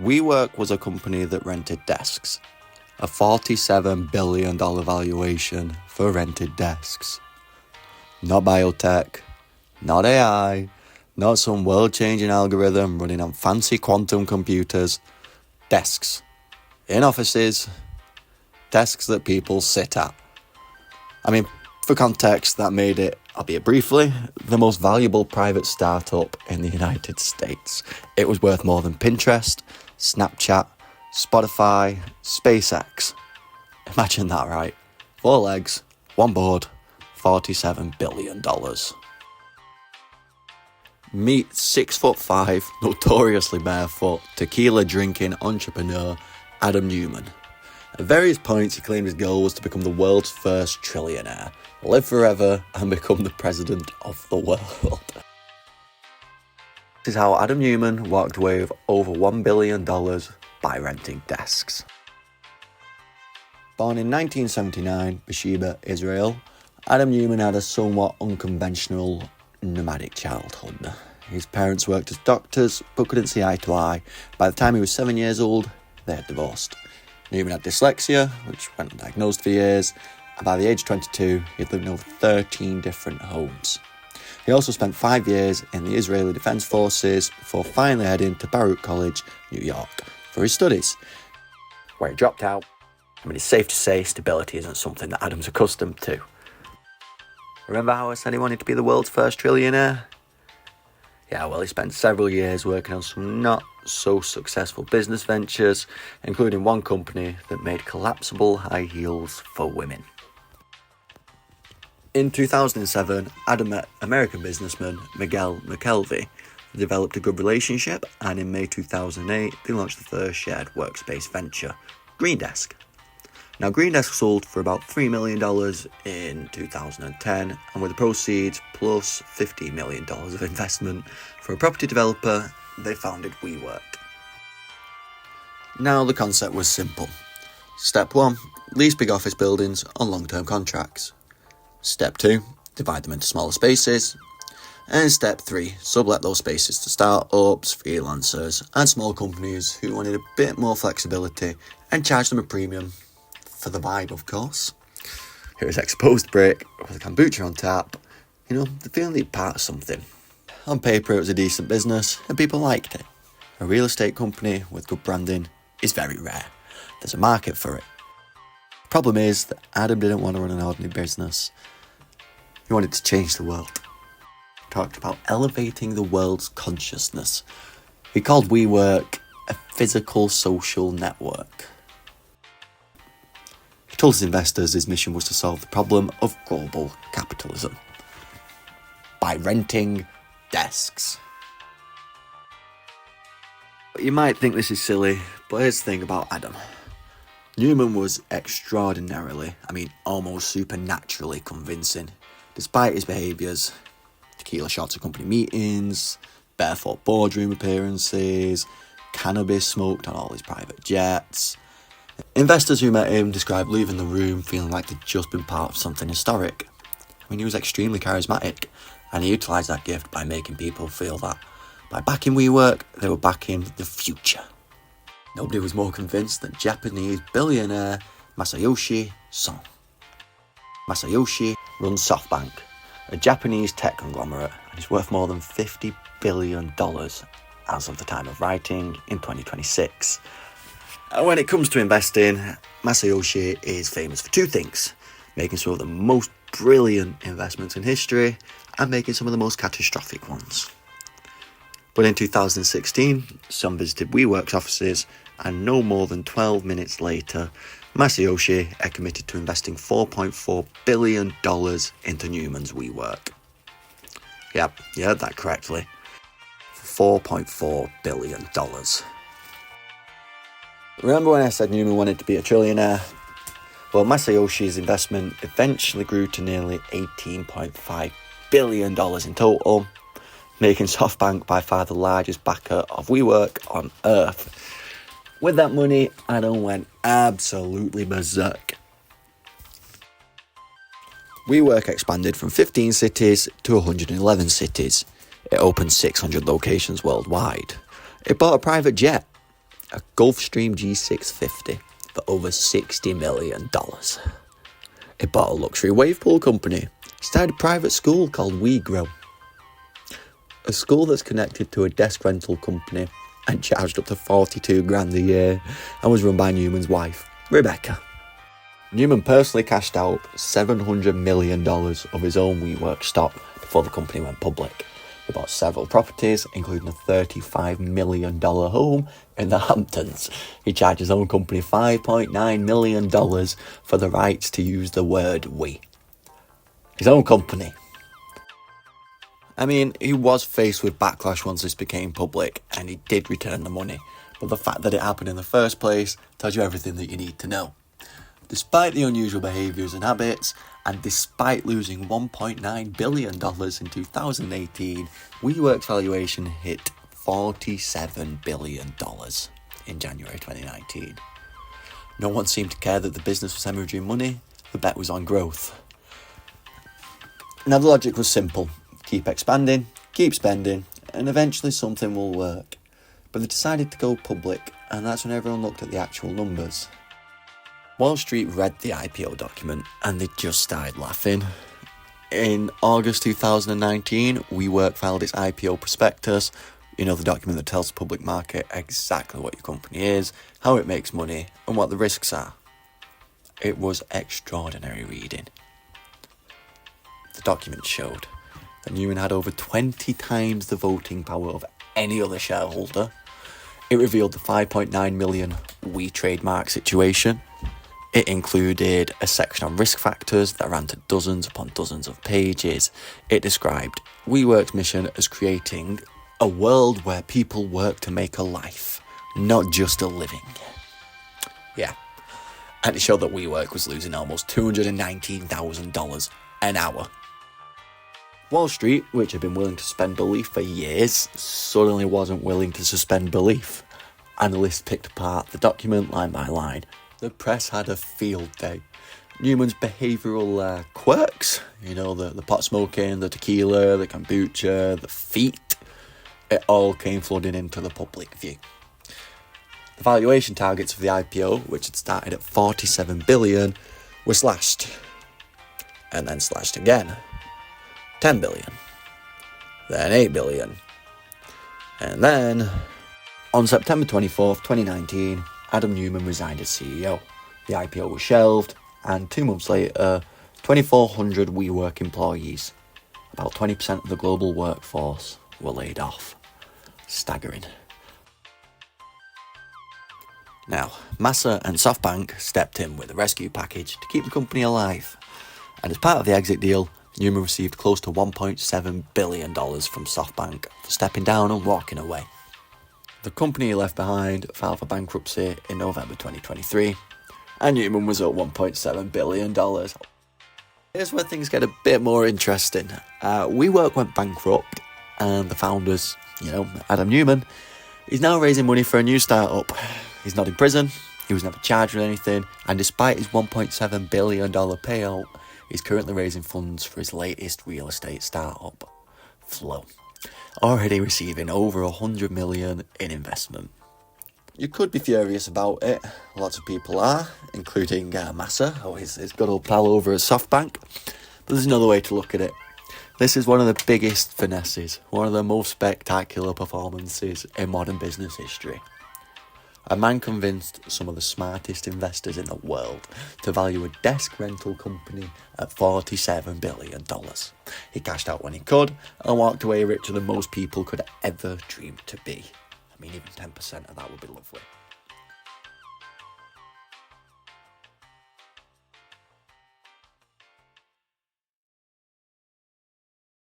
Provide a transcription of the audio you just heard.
WeWork was a company that rented desks. A $47 billion valuation for rented desks. Not biotech, not AI, not some world-changing algorithm running on fancy quantum computers. Desks. In offices. Desks that people sit at. I mean, for context, that made it, albeit briefly, the most valuable private startup in the United States. It was worth more than Pinterest, Snapchat, Spotify, SpaceX. Imagine that, right? 4 legs, 1 board, $47 billion. Meet 6'5", notoriously barefoot, tequila-drinking entrepreneur Adam Neumann. At various points, he claimed his goal was to become the world's first trillionaire, live forever, and become the president of the world. This is how Adam Neumann walked away with over $1 billion by renting desks. Born in 1979, Beersheba, Israel, Adam Neumann had a somewhat unconventional nomadic childhood. His parents worked as doctors, but couldn't see eye to eye. By the time he was 7 years old, they had divorced. Neumann had dyslexia, which went undiagnosed for years, and by the age of 22, he had lived in over 13 different homes. He also spent 5 years in the Israeli Defense Forces before finally heading to Baruch College, New York, for his studies, where he dropped out. I mean, it's safe to say stability isn't something that Adam's accustomed to. Remember how I said he wanted to be the world's first trillionaire? Yeah, well, he spent several years working on some not so successful business ventures, including one company that made collapsible high heels for women. In 2007, Adam met American businessman Miguel McKelvey. They developed a good relationship, and in May 2008, they launched the first shared workspace venture, GreenDesk. Now, GreenDesk sold for about $3 million in 2010, and with the proceeds plus $50 million of investment for a property developer, they founded WeWork. Now, the concept was simple. Step 1, lease big office buildings on long-term contracts. Step 2, divide them into smaller spaces. And Step 3, sublet those spaces to startups, freelancers, and small companies who wanted a bit more flexibility and charge them a premium. For the vibe, of course. Here's exposed brick with a kombucha on tap. You know, the feeling that you're part of something. On paper, it was a decent business, and people liked it. A real estate company with good branding is very rare. There's a market for it. Problem is that Adam didn't want to run an ordinary business. He wanted to change the world. He talked about elevating the world's consciousness. He called WeWork a physical social network. He told his investors his mission was to solve the problem of global capitalism by renting desks. You might think this is silly, but here's the thing about Adam. Neumann was extraordinarily, almost supernaturally convincing, despite his behaviours. Tequila shots at company meetings, barefoot boardroom appearances, cannabis smoked on all his private jets. Investors who met him described leaving the room feeling like they'd just been part of something historic. He was extremely charismatic, and he utilised that gift by making people feel that by backing WeWork, they were backing the future. Nobody was more convinced than Japanese billionaire Masayoshi Son. Masayoshi runs SoftBank, a Japanese tech conglomerate, and is worth more than $50 billion as of the time of writing in 2026. And when it comes to investing, Masayoshi is famous for two things: making some of the most brilliant investments in history and making some of the most catastrophic ones. But in 2016, Son visited WeWork's offices, and no more than 12 minutes later, Masayoshi had committed to investing $4.4 billion into Neumann's WeWork. Yep, you heard that correctly. $4.4 billion. Remember when I said Neumann wanted to be a trillionaire? Well, Masayoshi's investment eventually grew to nearly $18.5 billion in total, making SoftBank by far the largest backer of WeWork on Earth. With that money, Adam went absolutely berserk. WeWork expanded from 15 cities to 111 cities. It opened 600 locations worldwide. It bought a private jet. a Gulfstream G650 for over $60 million. He bought a luxury wave pool company, started a private school called WeGrow, a school that's connected to a desk rental company and charged up to 42 grand a year and was run by Neumann's wife, Rebecca. Neumann personally cashed out $700 million of his own WeWork stock before the company went public. He bought several properties, including a $35 million home in the Hamptons. He charged his own company $5.9 million for the rights to use the word we. His own company. I mean, he was faced with backlash once this became public, and he did return the money. But the fact that it happened in the first place tells you everything that you need to know. Despite the unusual behaviours and habits, and despite losing $1.9 billion in 2018, WeWork's valuation hit $47 billion in January 2019. No one seemed to care that the business was hemorrhaging money. The bet was on growth. Now the logic was simple. Keep expanding, keep spending, and eventually something will work. But they decided to go public, and that's when everyone looked at the actual numbers. Wall Street read the IPO document and they just started laughing. In August 2019, WeWork filed its IPO prospectus, the document that tells the public market exactly what your company is, how it makes money, and what the risks are. It was extraordinary reading. The document showed that Neumann had over 20 times the voting power of any other shareholder. It revealed the 5.9 million We trademark situation. It included a section on risk factors that ran to dozens upon dozens of pages. It described WeWork's mission as creating a world where people work to make a life, not just a living. Yeah. And it showed that WeWork was losing almost $219,000 an hour. Wall Street, which had been willing to suspend belief for years, suddenly wasn't willing to suspend belief. Analysts picked apart the document line by line. The press had a field day. Neumann's behavioural quirks, the pot smoking, the tequila, the kombucha, the feet, it all came flooding into the public view. The valuation targets for the IPO, which had started at $47 billion, were slashed. And then slashed again. $10 billion. Then $8 billion. And then, on September 24th, 2019, Adam Neumann resigned as CEO. The IPO was shelved, and 2 months later, 2,400 WeWork employees, about 20% of the global workforce, were laid off. Staggering. Now, Massa and SoftBank stepped in with a rescue package to keep the company alive. And as part of the exit deal, Neumann received close to $1.7 billion from SoftBank for stepping down and walking away. The company he left behind filed for bankruptcy in November 2023, and Neumann was at $1.7 billion. Here's where things get a bit more interesting. WeWork went bankrupt, and the founders, Adam Neumann, he's now raising money for a new startup. He's not in prison, he was never charged with anything, and despite his $1.7 billion payout, he's currently raising funds for his latest real estate startup, Flow. Already receiving over $100 million in investment. You could be furious about it. Lots of people are, including Massa, his good old pal over at SoftBank. But there's another way to look at it. This is one of the biggest finesses, one of the most spectacular performances in modern business history. A man convinced some of the smartest investors in the world to value a desk rental company at $47 billion. He cashed out when he could and walked away richer than most people could ever dream to be. I mean, even 10% of that would be lovely.